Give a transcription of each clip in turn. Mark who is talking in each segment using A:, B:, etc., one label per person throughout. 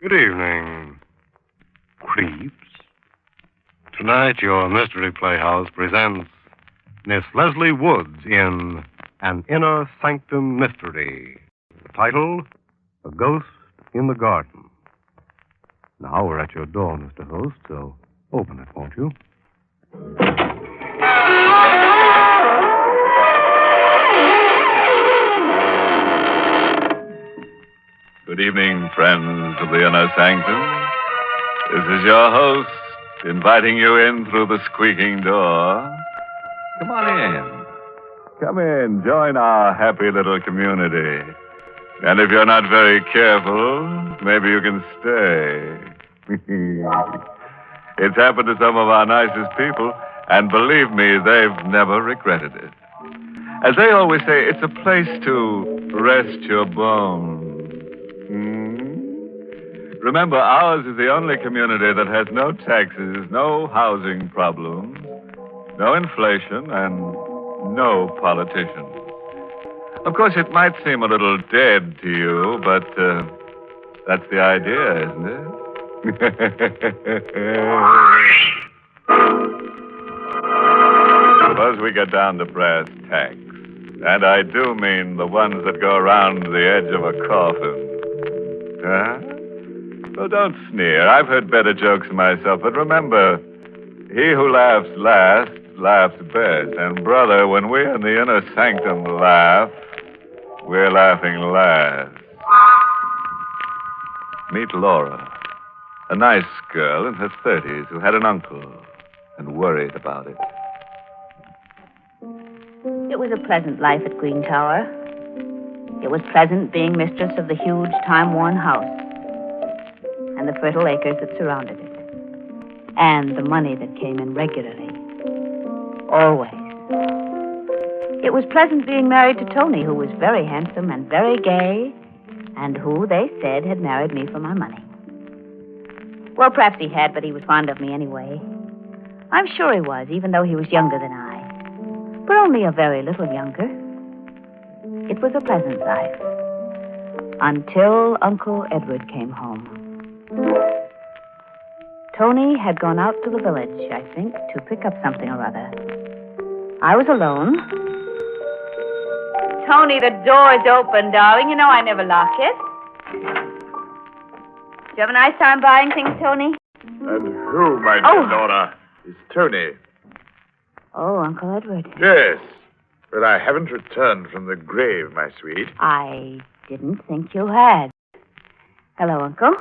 A: Good evening, creeps. Tonight, your Mystery Playhouse presents Miss Leslie Woods in An Inner Sanctum Mystery. The title, A Ghost in the Garden. Now we're at your door, Mr. Host, so open it, won't you?
B: Good evening, friends of the Inner Sanctum. This is your host, inviting you in through the squeaking door. Come on in. Come in, join our happy little community. And if you're not very careful, maybe you can stay. It's happened to some of our nicest people, and believe me, they've never regretted it. As they always say, it's a place to rest your bones. Remember, ours is the only community that has no taxes, no housing problems, no inflation, and no politicians. Of course, it might seem a little dead to you, but that's the idea, isn't it? Suppose we get down to brass tacks. And I do mean the ones that go around the edge of a coffin. Huh? Well, don't sneer. I've heard better jokes myself. But remember, he who laughs last laughs best. And, brother, when we in the inner sanctum laugh, we're laughing last. Meet Laura, a nice girl in her 30s who had an uncle and worried about it.
C: It was a pleasant life at Green Tower. It was pleasant being mistress of the huge, time-worn house and the fertile acres that surrounded it, and the money that came in regularly. Always. It was pleasant being married to Tony, who was very handsome and very gay, and who, they said, had married me for my money. Well, perhaps he had, but he was fond of me anyway. I'm sure he was, even though he was younger than I. But only a very little younger. It was a pleasant life. Until Uncle Edward came home. Tony had gone out to the village, I think, to pick up something or other. I was alone. Tony, the door's open, darling. You know I never lock it. Did you have a nice time buying things, Tony?
D: And who, my dear Laura, is Tony?
C: Oh, Uncle Edward.
D: Yes, but I haven't returned from the grave, my sweet.
C: I didn't think you had. Hello, Uncle.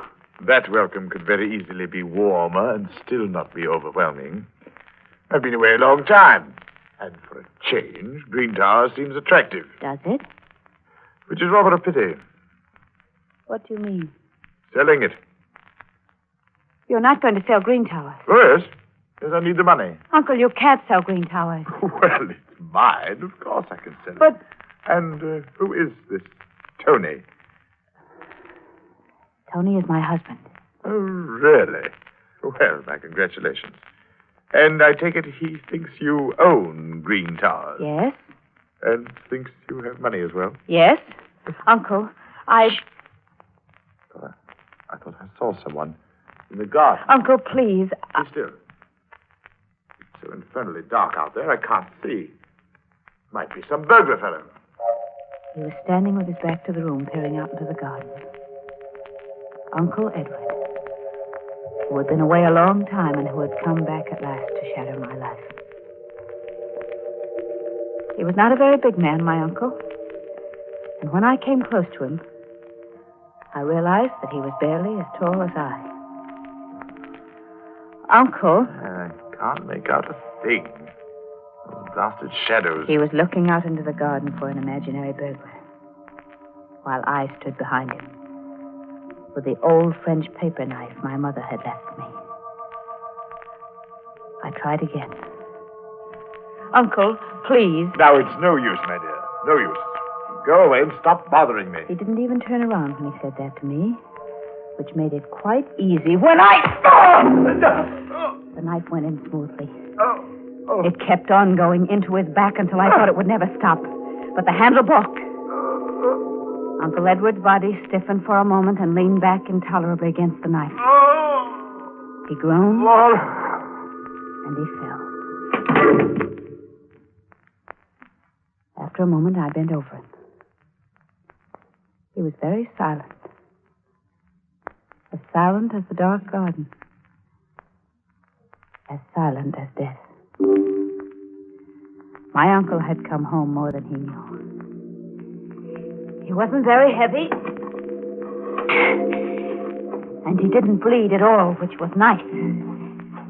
D: That welcome could very easily be warmer and still not be overwhelming. I've been away a long time, and for a change, Green Tower seems attractive.
C: Does it?
D: Which is rather a pity.
C: What do you mean?
D: Selling it.
C: You're not going to sell Green Tower?
D: Oh, yes. Yes, I need the money.
C: Uncle, you can't sell Green Towers.
D: Well, it's mine. Of course I can sell it.
C: But...
D: And who is this Tony?
C: Tony is my husband.
D: Oh, really? Well, my congratulations. And I take it he thinks you own Green Towers?
C: Yes.
D: And thinks you have money as well?
C: Yes. Uncle, I
D: thought I saw someone in the garden.
C: Uncle, please.
D: Be still. It's so infernally dark out there, I can't see. Might be some burglar fellow.
C: He was standing with his back to the room, peering out into the garden. Uncle Edward, who had been away a long time and who had come back at last to shadow my life. He was not a very big man, my uncle. And when I came close to him, I realized that he was barely as tall as I. Uncle.
D: I can't make out a thing. Those blasted shadows.
C: He was looking out into the garden for an imaginary burglar, while I stood behind him with the old French paper knife my mother had left me. I tried again. Uncle, please.
D: Now, it's no use, my dear. No use. Go away and stop bothering me.
C: He didn't even turn around when he said that to me, which made it quite easy when I... The knife went in smoothly. It kept on going into his back until I thought it would never stop. But the handle broke. Uncle Edward's body stiffened for a moment and leaned back intolerably against the knife. He groaned, and he fell. After a moment, I bent over him. He was very silent. As silent as the dark garden. As silent as death. My uncle had come home more than he knew. He wasn't very heavy. And he didn't bleed at all, which was nice.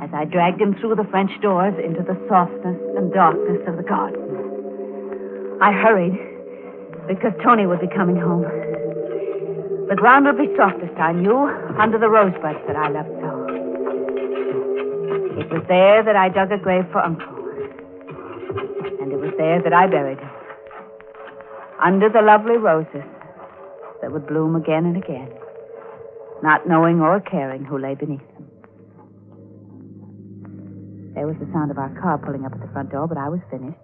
C: As I dragged him through the French doors into the softness and darkness of the garden. I hurried, because Tony would be coming home. The ground would be softest, I knew, under the rosebuds that I loved so. It was there that I dug a grave for Uncle. And it was there that I buried him. Under the lovely roses that would bloom again and again, not knowing or caring who lay beneath them. There was the sound of our car pulling up at the front door, but I was finished.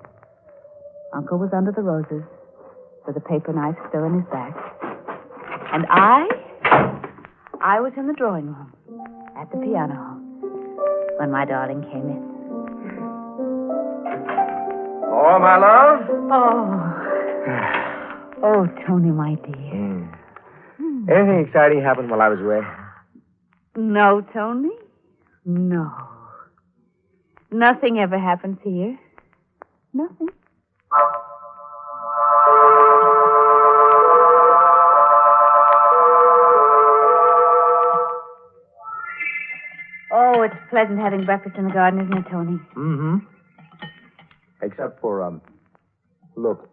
C: Uncle was under the roses, with a paper knife still in his back. And I was in the drawing room, at the piano, when my darling came in.
D: Oh, my love?
C: Oh, Tony, my dear.
D: Anything exciting happened while I was away?
C: No, Tony. No. Nothing ever happens here. Nothing. Oh, it's pleasant having breakfast in the garden, isn't it, Tony?
E: Mm-hmm. Except for, look.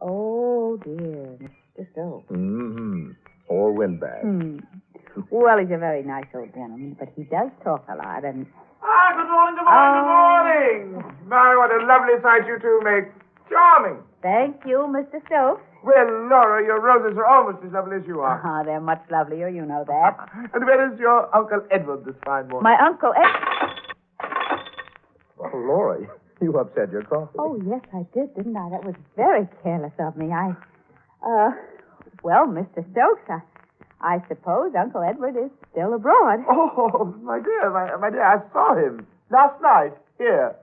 C: Oh, dear. Mr. Stokes.
E: Mm-hmm. Or windbag.
C: Well, he's a very nice old gentleman, but he does talk a lot, and...
D: Good morning, good morning. My, what a lovely sight you two make. Charming.
C: Thank you, Mr. Stokes.
D: Well, Laura, your roses are almost as lovely as you are.
C: They're much lovelier, you know that.
D: And where is your Uncle Edward this fine morning?
C: My Uncle Edward...
E: Oh, Laura, you upset your coffee.
C: Oh, yes, I did, didn't I? That was very careless of me. Well, Mr. Stokes, I suppose Uncle Edward is still abroad.
D: Oh, my dear, my dear, I saw him last night here.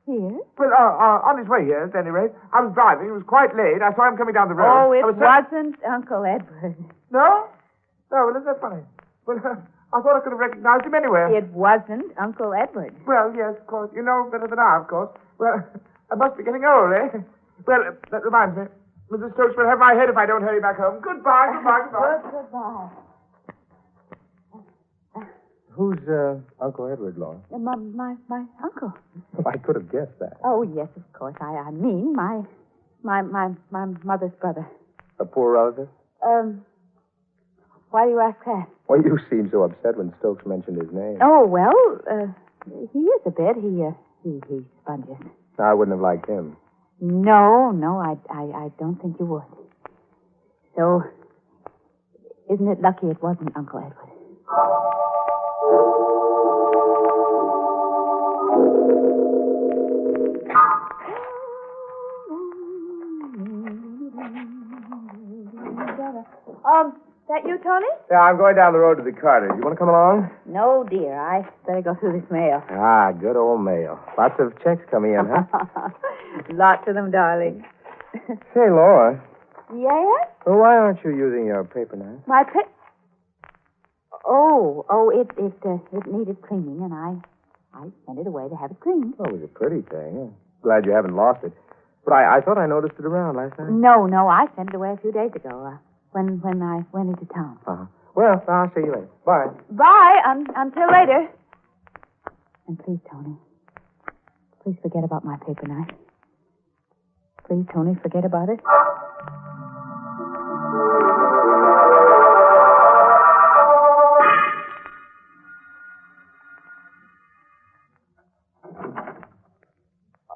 C: Here?
D: Well, on his way here, at any rate. I was driving. It was quite late. I saw him coming down the road.
C: Oh, it wasn't Uncle Edward.
D: No? No, well, isn't that funny? Well, I thought I could have recognized him anywhere.
C: It wasn't Uncle Edward.
D: Well, yes, of course. You know better than I, of course. Well, I must be getting old, eh? Well, that reminds me. Mrs. Stokes will have my head if I don't hurry back home. Goodbye.
C: Goodbye.
E: Who's, Uncle Edward, Laura?
C: My uncle.
E: I could have guessed that.
C: Oh, yes, of course. I mean, my mother's brother.
E: A poor relative?
C: Why do you ask that?
E: Well, you seemed so upset when Stokes mentioned his name.
C: Oh, well, he is a bit. He sponges.
E: I wouldn't have liked him.
C: No, I don't think you would. So, isn't it lucky it wasn't Uncle Edward? That you, Tony?
E: Yeah, I'm going down the road to the Carters. You want to come along?
C: No, dear. I better go through this mail.
E: Ah, good old mail. Lots of checks coming in, huh?
C: Lots of them, darling.
E: Say, Laura.
C: Yes?
E: Well, why aren't you using your paper knife?
C: My Oh, it needed cleaning, and I sent it away to have it cleaned.
E: Oh, it was a pretty thing. Glad you haven't lost it. But I thought I noticed it around last night.
C: No, I sent it away a few days ago, when I went into town.
E: Uh-huh. Well, I'll see you later. Bye.
C: Bye, until later. And please, Tony, please forget about my paper knife. Please, Tony, forget about it.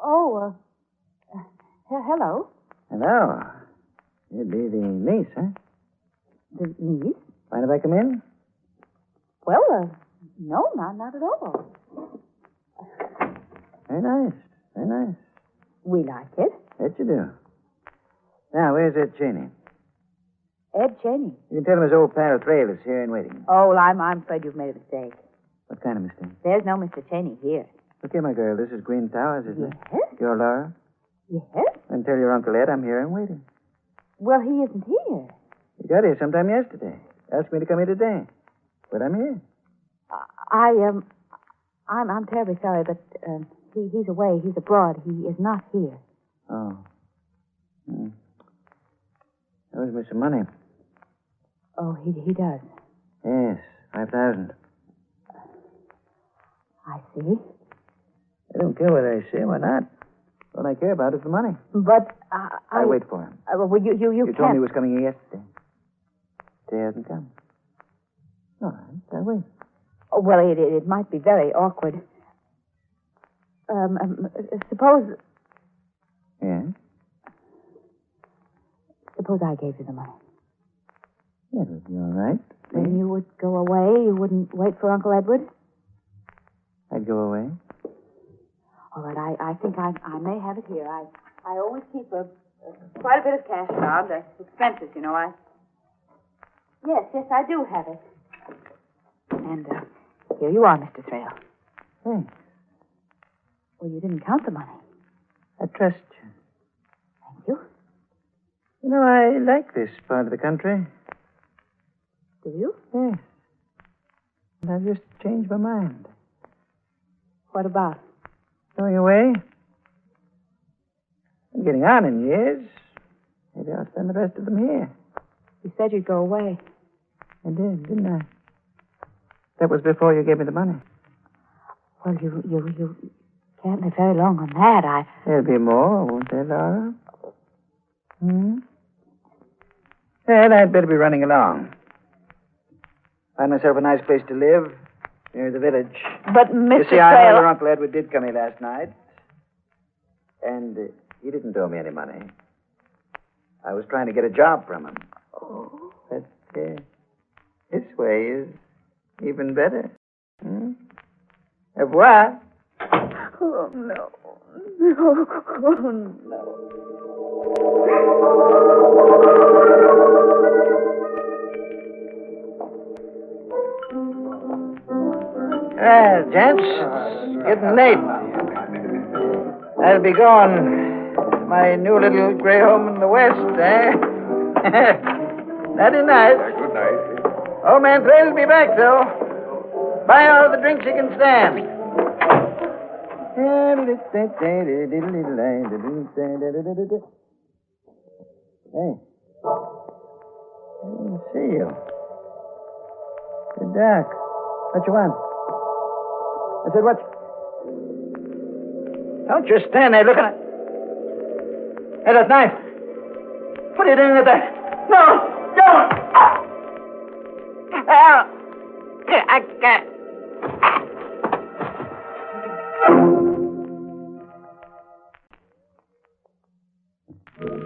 C: Oh, hello.
F: Hello. You'd be the niece, huh?
C: The niece?
F: Mind if I come in?
C: Well, no, not at all.
F: Very nice. Very nice.
C: We like it.
F: Bet you do. Now, where's Ed Cheney?
C: Ed Cheney.
F: You can tell him his old pal Thrail is here and waiting.
C: Oh, well, I'm afraid you've made a mistake.
F: What kind of mistake?
C: There's no Mr. Cheney here.
F: Look here, my girl. This is Green Towers, isn't it?
C: Yes?
F: You're Laura?
C: Yes?
F: Then tell your Uncle Ed I'm here and waiting.
C: Well, he isn't here.
F: He got here sometime yesterday. Asked me to come here today. But I'm here.
C: I'm terribly sorry, but he's away. He's abroad. He is not here.
F: Oh. Owes me some money.
C: Oh, he does.
F: Yes, 5,000.
C: I see.
F: I don't care what I say. Why not? All I care about is the money.
C: But
F: I'll wait for him.
C: Well, you
F: You
C: can't.
F: told me he was coming here yesterday. Today hasn't come. All right, I'll wait.
C: Oh, well, it might be very awkward. Suppose
F: Yeah?
C: I gave you the money.
F: Yeah, it'll be all right.
C: Then you would go away. You wouldn't wait for Uncle Edward.
F: I'd go away.
C: All right, I think I may have it here. I always keep quite a bit of cash around. Expenses, you know. Yes, I do have it. And here you are, Mr. Thrail.
F: Thanks.
C: Well, you didn't count the money.
F: I trust you.
C: Thank you.
F: You know, I like this part of the country.
C: Do you?
F: Yes. And I've just changed my mind.
C: What about?
F: Going away? I'm getting on in years. Maybe I'll spend the rest of them here.
C: You said you'd go away.
F: I did, didn't I? That was before you gave me the money.
C: Well, you can't live very long on that.
F: There'll be more, won't there, Laura? Well, I'd better be running along. Find myself a nice place to live near the village.
C: But, Mr.
F: You see, I know
C: Thrail...
F: your Uncle Edward did come here last night. And he didn't owe me any money. I was trying to get a job from him.
C: Oh.
F: But this way is even better. Au revoir.
C: Oh, no. Oh, no.
F: Well, gents, it's getting late. I'll be going to my new little gray home in the west, eh? Nighty night.
D: Good night.
F: Old man Thrail will be back, though. Buy all the drinks he can stand. Hey. I didn't see you. You're dark. What you want? I said, what? Don't just stand there looking at... Hey, that knife. What are you doing with that? No! Don't! I can't.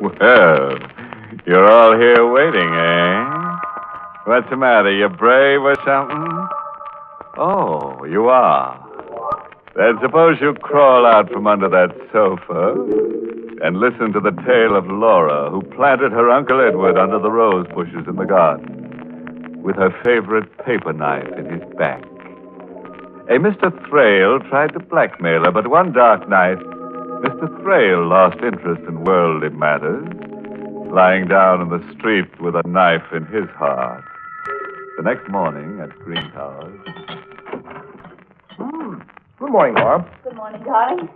B: Well, you're all here waiting, eh? What's the matter? You brave or something? Oh, you are. Then suppose you crawl out from under that sofa and listen to the tale of Laura, who planted her Uncle Edward under the rose bushes in the garden with her favorite paper knife in his back. A Mr. Thrail tried to blackmail her, but one dark night, Mr. Thrail lost interest in worldly matters, lying down in the street with a knife in his heart. The next morning at Green Towers...
E: Good morning, Laura.
C: Good morning, darling.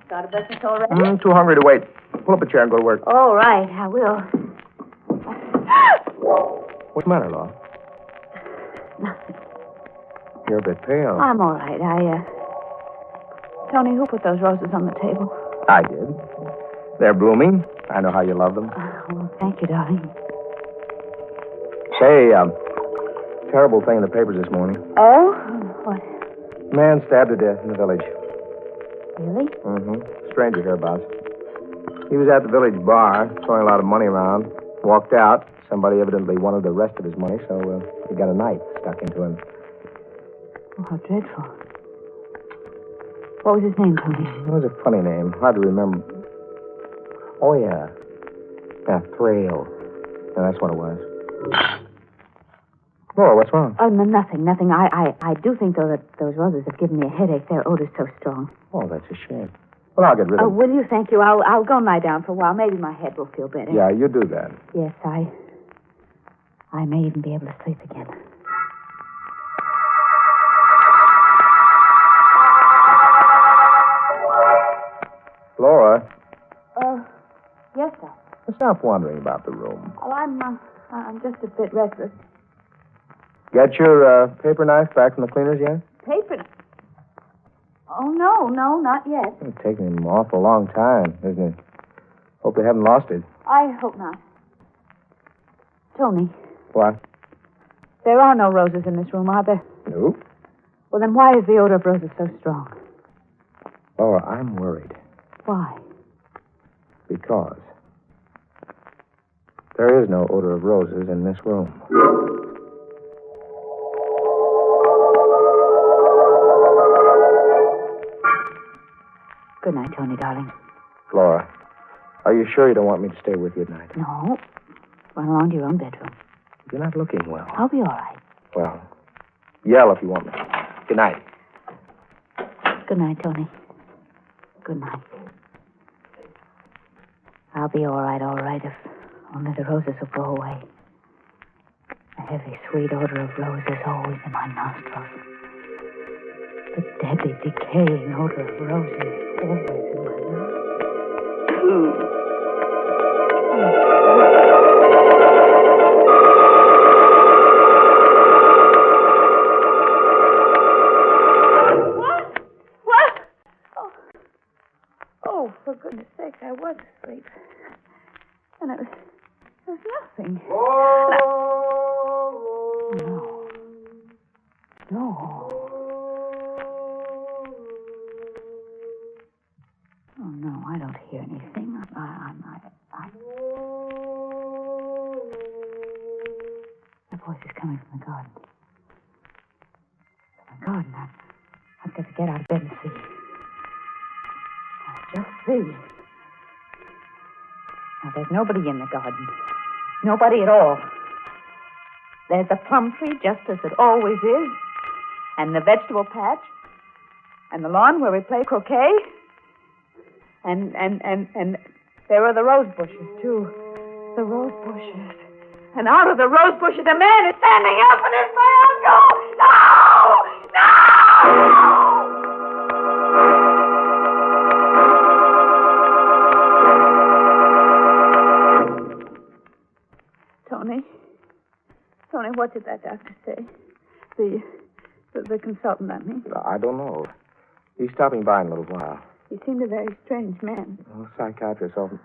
C: Started breakfast already?
E: Too hungry to wait. Pull up a chair and go to work.
C: All right, I will.
E: What's the matter, Laura?
C: Nothing.
E: You're a bit pale.
C: I'm all right. Tony, who put those roses on the table?
E: I did. They're blooming. I know how you love them.
C: Well, thank you, darling.
E: Say, terrible thing in the papers this morning.
C: Oh? What?
E: Man stabbed to death in the village.
C: Really?
E: Stranger hereabouts. He was at the village bar, throwing a lot of money around. Walked out. Somebody evidently wanted the rest of his money, so he got a knife stuck into him.
C: Oh, how dreadful. What was his name, Tony?
E: It was a funny name. Hard to remember. Oh, yeah. Thrill. Yeah, that's what it was. Laura, what's wrong?
C: Oh, no, nothing. I do think, though, that those roses have given me a headache. Their odor's so strong.
E: Oh, that's a shame. Well, I'll get rid of them.
C: Will you? Thank you. I'll go and lie down for a while. Maybe my head will feel better.
E: Yeah, you do that.
C: Yes, I may even be able to sleep again.
E: Laura,
C: Yes, sir.
E: stop wandering about the room.
C: Oh, I'm just a bit restless.
E: Get your paper knife back from the cleaners yet?
C: Paper? Oh, no, not yet.
E: It's taking an awful long time, isn't it? Hope they haven't lost it.
C: I hope not. Tony,
E: What?
C: there are no roses in this room, are there?
E: No.
C: Well, then why is the odor of roses so strong?
E: Laura, I'm worried.
C: Why?
E: Because there is no odor of roses in this room.
C: Good night, Tony, darling.
E: Laura, are you sure you don't want me to stay with you at night?
C: No. Run along to your own bedroom.
E: You're not looking well.
C: I'll be all right.
E: Well, yell if you want me. Good night.
C: Good night, Tony. Good night. I'll be all right, if only the roses will go away. The heavy, sweet odor of roses always in my nostrils. The deadly, decaying odor of roses always in my nostrils. What? Oh, for goodness sakes, I was asleep. And it was nothing. No. Oh, no, I don't hear anything. The voice is coming from the garden. From the garden. I've got to get out of bed and see. Just see. Now, there's nobody in the garden. Nobody at all. There's the plum tree, just as it always is. And the vegetable patch. And the lawn where we play croquet. And there are the rose bushes, too. The rose bushes. And out of the rose bushes, a man is standing up, and it's my uncle! No! No! Tony, what did that doctor say? The consultant, I mean.
E: I don't know. He's stopping by in a little while.
C: He seemed a very strange man.
E: Well, psychiatrist often...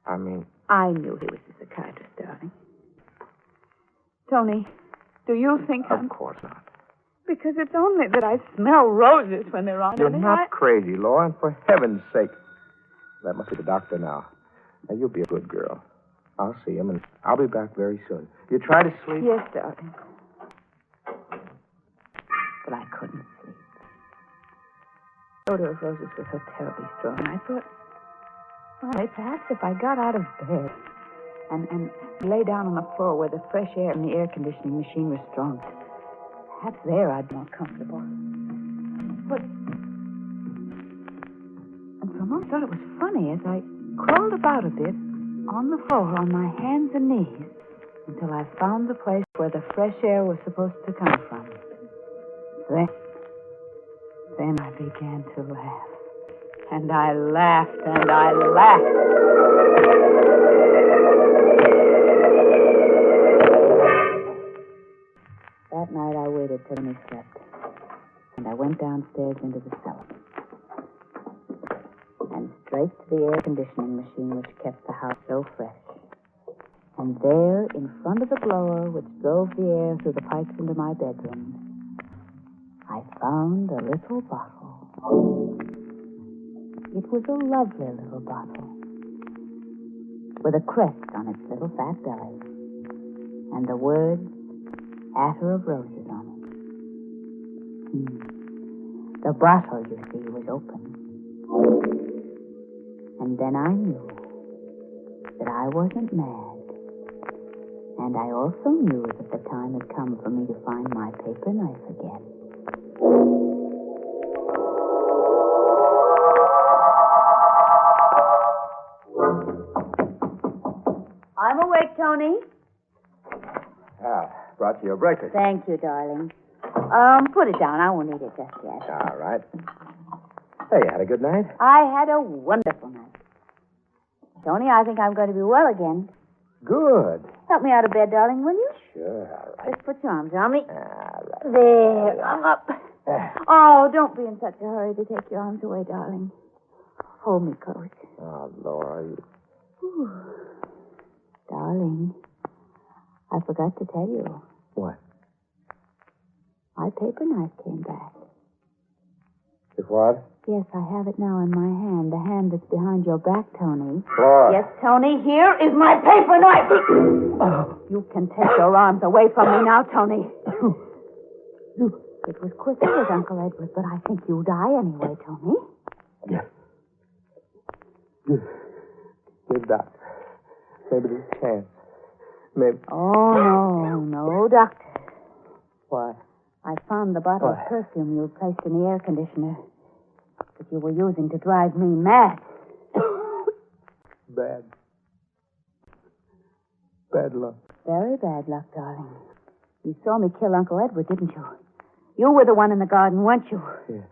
E: I
C: knew he was a psychiatrist, darling. Tony, do you think
E: Of course not.
C: Because it's only that I smell roses when they're on.
E: You're not crazy, Laura, and for heaven's sake. That must be the doctor now. Now, you'll be a good girl. I'll see him, and I'll be back very soon. You try to sleep?
C: Yes, darling. But I couldn't sleep. The odor of roses was so terribly strong. I thought, well, perhaps if I got out of bed and lay down on the floor where the fresh air in the air conditioning machine was strong, perhaps there I'd be more comfortable. But... And for a moment I thought it was funny as I crawled about a bit on the floor on my hands and knees until I found the place where the fresh air was supposed to come from. Then I began to laugh. And I laughed and I laughed. That night I waited till he slept. And I went downstairs into the cellar. And straight to the air conditioning machine which kept the house so fresh. And there, in front of the blower which drove the air through the pipes into my bedroom, I found a little bottle. It was a lovely little bottle with a crest on its little fat belly and the words, Attar of Roses on it. The bottle, you see, was open. And then I knew that I wasn't mad. And I also knew that the time had come for me to find my paper knife again. I'm awake, Tony.
E: Brought you your breakfast.
C: Thank you, darling. Put it down. I won't eat it just yet.
E: All right. Hey, you had a good night?
C: I had a wonderful night. Tony, I think I'm going to be well again.
E: Good.
C: Help me out of bed, darling, will you?
E: Sure, all right.
C: Just put your arms around me.
E: All right.
C: There, I'm up. Oh, don't be in such a hurry to take your arms away, darling. Hold me close.
E: Oh, Laura, you...
C: Ooh. Darling, I forgot to tell you.
E: What?
C: My paper knife came back.
E: If what?
C: Yes, I have it now in my hand. The hand that's behind your back, Tony.
E: Laura.
C: Yes, Tony, here is my paper knife. You can take your arms away from me now, Tony. It was quicker with Uncle Edward, but I think you'll die anyway, Tony.
E: Yeah. Good doctor. Maybe there's a chance. Maybe.
C: Oh, no, doctor.
E: Why?
C: I found the bottle of perfume you placed in the air conditioner that you were using to drive me mad.
E: Bad. Bad luck.
C: Very bad luck, darling. You saw me kill Uncle Edward, didn't you? You were the one in the garden, weren't you?
E: Yeah,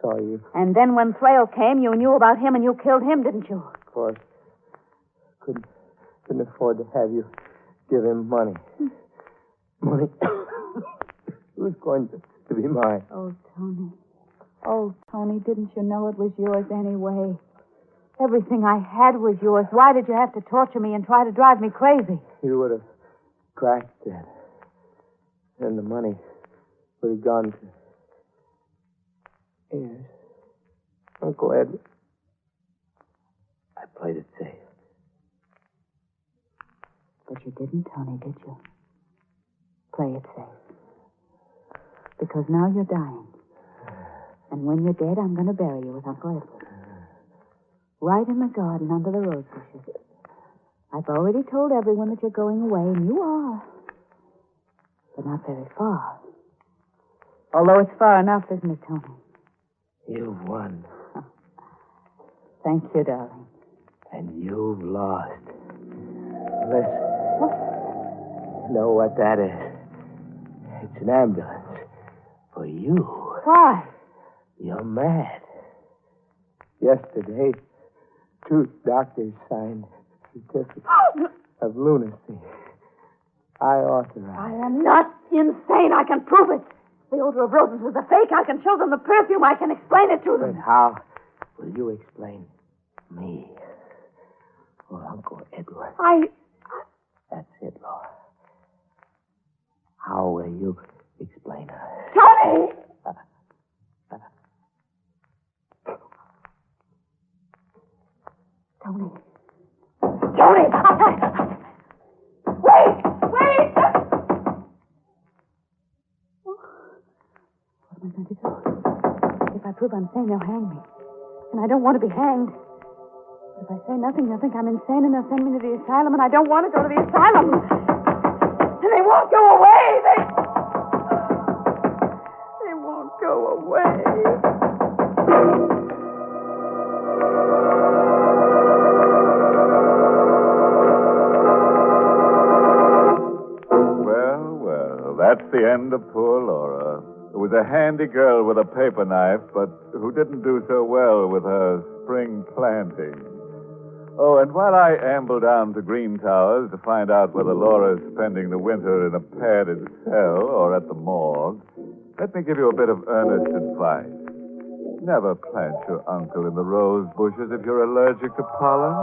E: saw you.
C: And then when Thrale came, you knew about him and you killed him, didn't you?
E: Of course. Couldn't afford to have you give him money. Money. It was going to be mine.
C: Oh, Tony. Oh, Tony, didn't you know it was yours anyway? Everything I had was yours. Why did you have to torture me and try to drive me crazy?
E: You would have cracked it. And the money would have gone to... Yes. Uncle Ed. I played it safe.
C: But you didn't, Tony, did you? Play it safe. Because now you're dying. And when you're dead, I'm going to bury you with Uncle Edward. Right in the garden under the rose bushes. I've already told everyone that you're going away, and you are. But not very far. Although it's far enough, isn't it, Tony?
E: You've won.
C: Thank you, darling.
E: And you've lost. Listen. You know what that is? It's an ambulance. For you.
C: Why?
E: You're mad. Yesterday, 2 doctors signed certificates of lunacy. I authorized.
C: I am not insane. I can prove it. The odor of roses was a fake. I can show them the perfume. I can explain it to
E: But
C: them.
E: how will you explain me or Uncle Edward? That's it, Laura. How will you explain us?
C: Tony! Tony. Tony! Wait! Wait! What am I going to do? If I prove I'm sane, they'll hang me. And I don't want to be hanged. If I say nothing, they'll think I'm insane and they'll send me to the asylum, and I don't want to go to the asylum. And they won't go away. They won't go away.
B: Well, that's the end of poor Laura, who was a handy girl with a paper knife, but who didn't do so well with her spring planting. Oh, and while I amble down to Green Towers to find out whether Laura's spending the winter in a padded cell or at the morgue, let me give you a bit of earnest advice. Never plant your uncle in the rose bushes if you're allergic to pollen.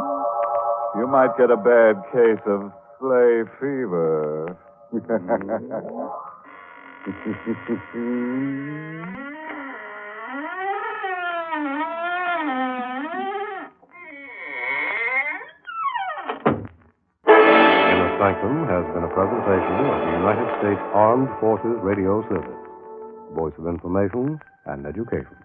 B: You might get a bad case of sleigh fever.
A: Inner Sanctum has been a presentation of the United States Armed Forces Radio Service. Voice of information and education.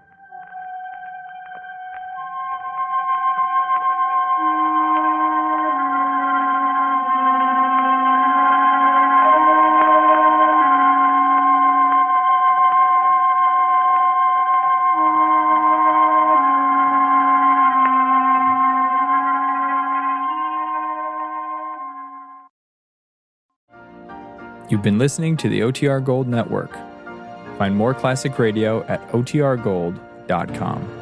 G: You've been listening to the OTR Gold Network. Find more classic radio at otrgold.com.